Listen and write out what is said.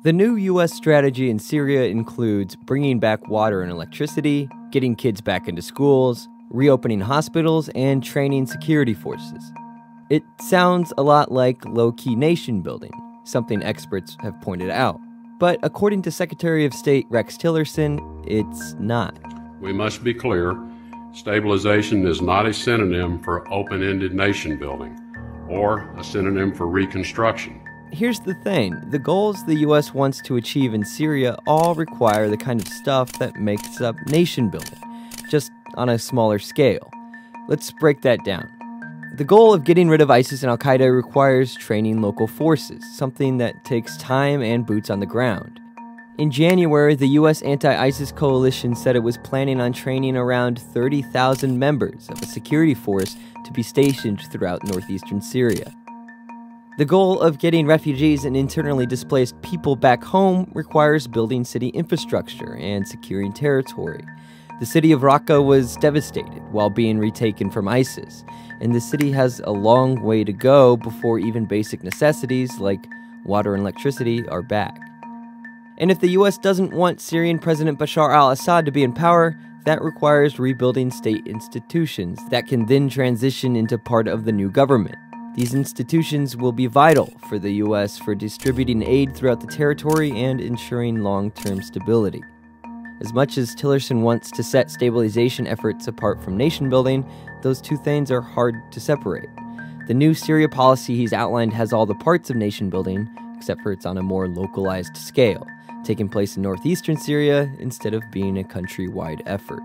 The new U.S. strategy in Syria includes bringing back water and electricity, getting kids back into schools, reopening hospitals, and training security forces. It sounds a lot like low-key nation building, something experts have pointed out. But according to Secretary of State Rex Tillerson, it's not. We must be clear, stabilization is not a synonym for open-ended nation building or a synonym for reconstruction. Here's the thing, the goals the U.S. wants to achieve in Syria all require the kind of stuff that makes up nation building, just on a smaller scale. Let's break that down. The goal of getting rid of ISIS and al-Qaeda requires training local forces, something that takes time and boots on the ground. In January, the U.S. anti-ISIS coalition said it was planning on training around 30,000 members of a security force to be stationed throughout northeastern Syria. The goal of getting refugees and internally displaced people back home requires building city infrastructure and securing territory. The city of Raqqa was devastated while being retaken from ISIS, and the city has a long way to go before even basic necessities like water and electricity are back. And if the U.S. doesn't want Syrian President Bashar al-Assad to be in power, that requires rebuilding state institutions that can then transition into part of the new government. These institutions will be vital for the U.S. for distributing aid throughout the territory and ensuring long-term stability. As much as Tillerson wants to set stabilization efforts apart from nation building, those two things are hard to separate. The new Syria policy he's outlined has all the parts of nation building, except for it's on a more localized scale, taking place in northeastern Syria instead of being a countrywide effort.